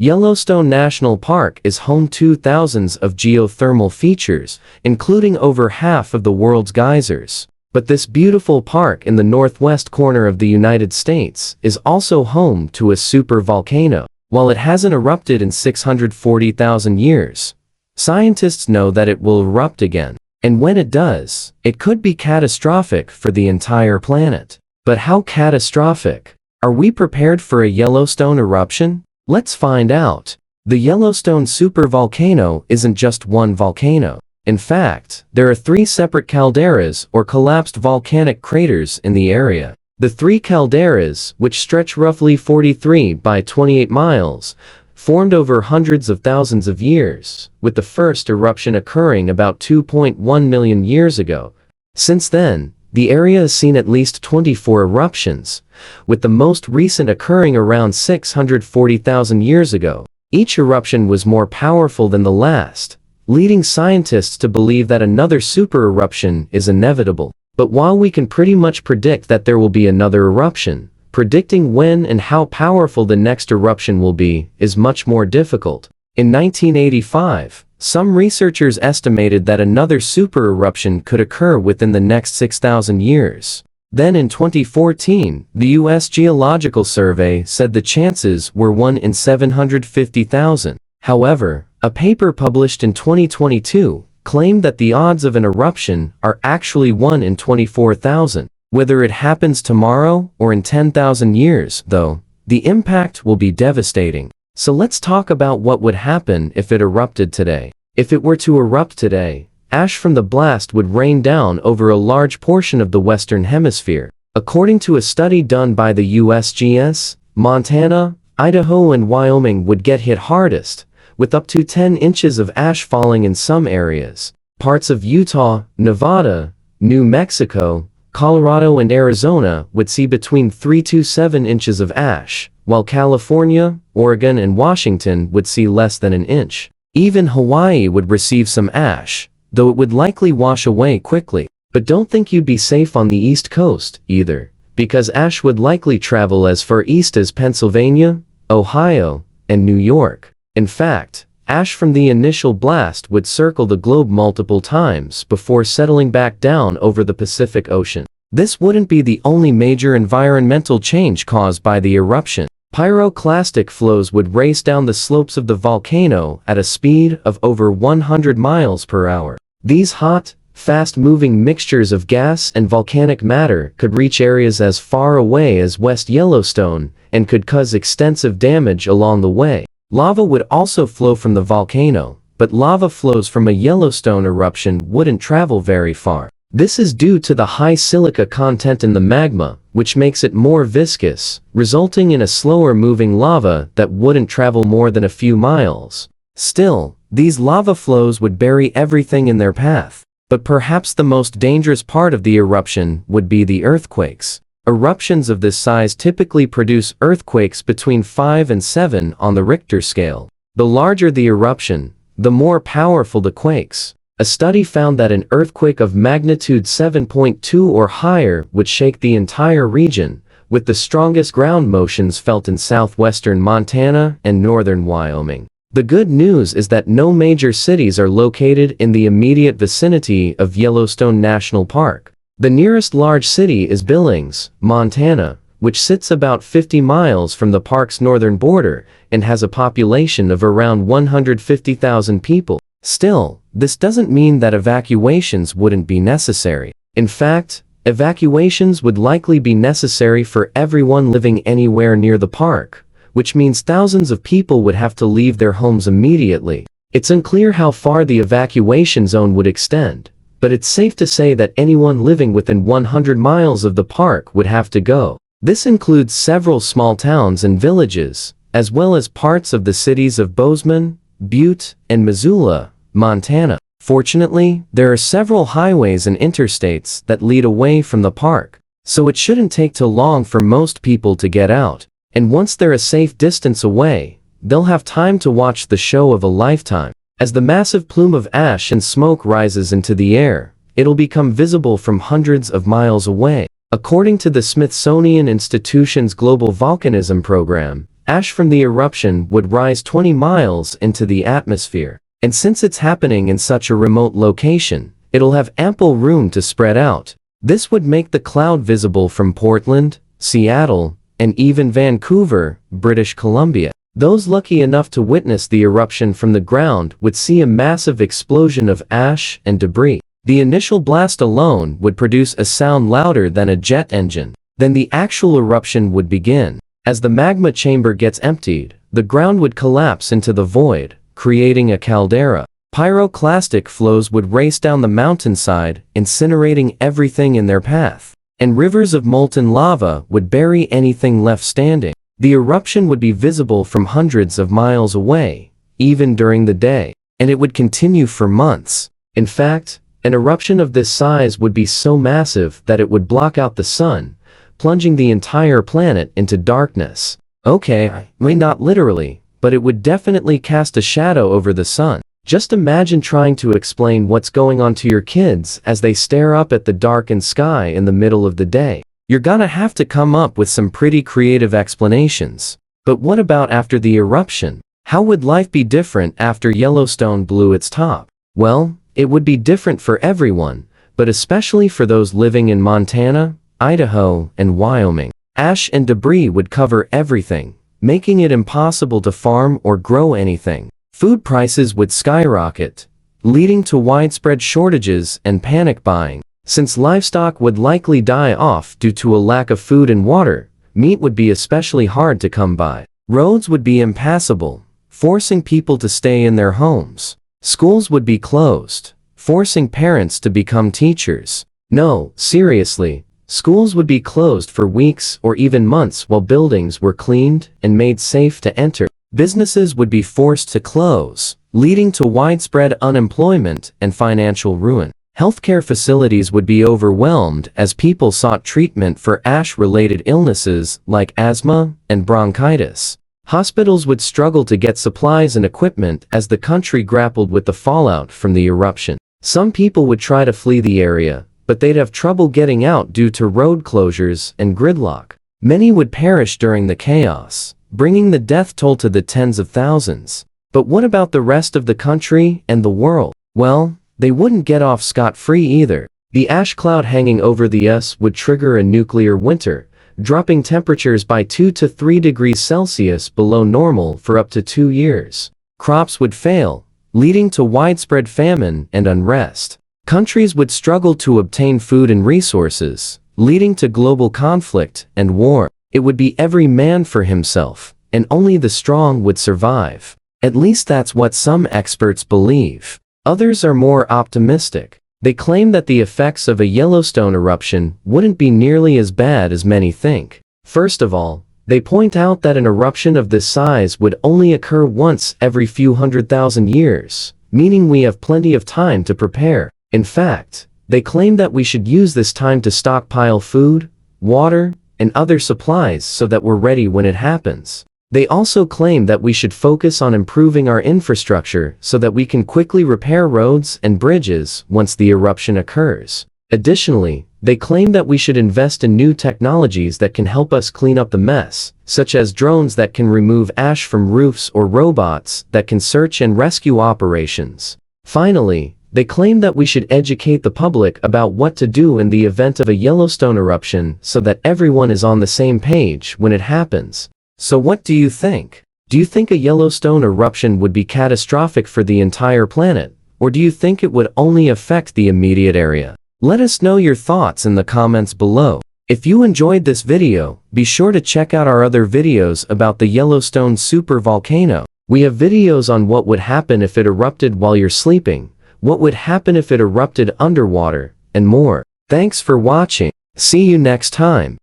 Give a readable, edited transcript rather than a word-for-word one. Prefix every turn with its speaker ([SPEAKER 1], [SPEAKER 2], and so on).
[SPEAKER 1] Yellowstone National Park is home to thousands of geothermal features, including over half of the world's geysers. But this beautiful park in the northwest corner of the United States is also home to a supervolcano. While it hasn't erupted in 640,000 years, scientists know that it will erupt again. And when it does, it could be catastrophic for the entire planet. But how catastrophic? Are we prepared for a Yellowstone eruption? Let's find out. The Yellowstone supervolcano isn't just one volcano. In fact, there are 3 separate calderas or collapsed volcanic craters in the area. The 3 calderas, which stretch roughly 43 by 28 miles, formed over hundreds of thousands of years, with the first eruption occurring about 2.1 million years ago. Since then, the area has seen at least 24 eruptions, with the most recent occurring around 640,000 years ago. Each eruption was more powerful than the last, leading scientists to believe that another super-eruption is inevitable. But while we can pretty much predict that there will be another eruption, predicting when and how powerful the next eruption will be is much more difficult. In 1985, some researchers estimated that another super-eruption could occur within the next 6,000 years. Then in 2014, the U.S. Geological Survey said the chances were 1 in 750,000. However, a paper published in 2022 claimed that the odds of an eruption are actually 1 in 24,000. Whether it happens tomorrow or in 10,000 years, though, the impact will be devastating. So let's talk about what would happen if it erupted today. If it were to erupt today, ash from the blast would rain down over a large portion of the Western Hemisphere. According to a study done by the USGS, Montana, Idaho and Wyoming would get hit hardest, with up to 10 inches of ash falling in some areas. Parts of Utah, Nevada, New Mexico, Colorado and Arizona would see between 3 to 7 inches of ash, while California, Oregon and Washington would see less than an inch. Even Hawaii would receive some ash, though it would likely wash away quickly. But don't think you'd be safe on the East Coast, either, because ash would likely travel as far east as Pennsylvania, Ohio, and New York. In fact, ash from the initial blast would circle the globe multiple times before settling back down over the Pacific Ocean. This wouldn't be the only major environmental change caused by the eruption. Pyroclastic flows would race down the slopes of the volcano at a speed of over 100 miles per hour. These hot, fast-moving mixtures of gas and volcanic matter could reach areas as far away as West Yellowstone and could cause extensive damage along the way. Lava would also flow from the volcano, but lava flows from a Yellowstone eruption wouldn't travel very far. This is due to the high silica content in the magma, which makes it more viscous, resulting in a slower-moving lava that wouldn't travel more than a few miles. Still, these lava flows would bury everything in their path. But perhaps the most dangerous part of the eruption would be the earthquakes. Eruptions of this size typically produce earthquakes between 5 and 7 on the Richter scale. The larger the eruption, the more powerful the quakes. A study found that an earthquake of magnitude 7.2 or higher would shake the entire region, with the strongest ground motions felt in southwestern Montana and northern Wyoming. The good news is that no major cities are located in the immediate vicinity of Yellowstone National Park. The nearest large city is Billings, Montana, which sits about 50 miles from the park's northern border and has a population of around 150,000 people. Still, this doesn't mean that evacuations wouldn't be necessary. In fact, evacuations would likely be necessary for everyone living anywhere near the park, which means thousands of people would have to leave their homes immediately. It's unclear how far the evacuation zone would extend, but it's safe to say that anyone living within 100 miles of the park would have to go. This includes several small towns and villages, as well as parts of the cities of Bozeman, Butte, and Missoula, Montana. Fortunately, there are several highways and interstates that lead away from the park, so it shouldn't take too long for most people to get out. And once they're a safe distance away, they'll have time to watch the show of a lifetime. As the massive plume of ash and smoke rises into the air, it'll become visible from hundreds of miles away. According to the Smithsonian Institution's Global Volcanism Program, ash from the eruption would rise 20 miles into the atmosphere. And since it's happening in such a remote location, it'll have ample room to spread out. This would make the cloud visible from Portland, Seattle, and even Vancouver, British Columbia. Those lucky enough to witness the eruption from the ground would see a massive explosion of ash and debris. The initial blast alone would produce a sound louder than a jet engine. Then the actual eruption would begin. As the magma chamber gets emptied, the ground would collapse into the void, creating a caldera. Pyroclastic flows would race down the mountainside, incinerating everything in their path. And rivers of molten lava would bury anything left standing. The eruption would be visible from hundreds of miles away, even during the day, and it would continue for months. In fact, an eruption of this size would be so massive that it would block out the sun, plunging the entire planet into darkness. Okay, not literally, but it would definitely cast a shadow over the sun. Just imagine trying to explain what's going on to your kids as they stare up at the darkened sky in the middle of the day. You're gonna have to come up with some pretty creative explanations. But what about after the eruption? How would life be different after Yellowstone blew its top? Well, it would be different for everyone, but especially for those living in Montana, Idaho, and Wyoming. Ash and debris would cover everything, making it impossible to farm or grow anything. Food prices would skyrocket, leading to widespread shortages and panic buying. Since livestock would likely die off due to a lack of food and water, meat would be especially hard to come by. Roads would be impassable, forcing people to stay in their homes. Schools would be closed, forcing parents to become teachers. No, seriously, schools would be closed for weeks or even months while buildings were cleaned and made safe to enter. Businesses would be forced to close, leading to widespread unemployment and financial ruin. Healthcare facilities would be overwhelmed as people sought treatment for ash-related illnesses like asthma and bronchitis. Hospitals would struggle to get supplies and equipment as the country grappled with the fallout from the eruption. Some people would try to flee the area, but they'd have trouble getting out due to road closures and gridlock. Many would perish during the chaos, bringing the death toll to the tens of thousands. But what about the rest of the country and the world? Well, they wouldn't get off scot-free either. The ash cloud hanging over the US would trigger a nuclear winter, dropping temperatures by 2 to 3 degrees Celsius below normal for up to 2 years. Crops would fail, leading to widespread famine and unrest. Countries would struggle to obtain food and resources, leading to global conflict and war. It would be every man for himself, and only the strong would survive. At least that's what some experts believe. Others are more optimistic. They claim that the effects of a Yellowstone eruption wouldn't be nearly as bad as many think. First of all, they point out that an eruption of this size would only occur once every few 100,000 years, meaning we have plenty of time to prepare. In fact, they claim that we should use this time to stockpile food, water, and other supplies so that we're ready when it happens. They also claim that we should focus on improving our infrastructure so that we can quickly repair roads and bridges once the eruption occurs. Additionally, they claim that we should invest in new technologies that can help us clean up the mess, such as drones that can remove ash from roofs or robots that can search and rescue operations. Finally, they claim that we should educate the public about what to do in the event of a Yellowstone eruption so that everyone is on the same page when it happens. So what do you think? Do you think a Yellowstone eruption would be catastrophic for the entire planet, or do you think it would only affect the immediate area? Let us know your thoughts in the comments below. If you enjoyed this video, be sure to check out our other videos about the Yellowstone supervolcano. We have videos on what would happen if it erupted while you're sleeping, what would happen if it erupted underwater, and more. Thanks for watching. See you next time.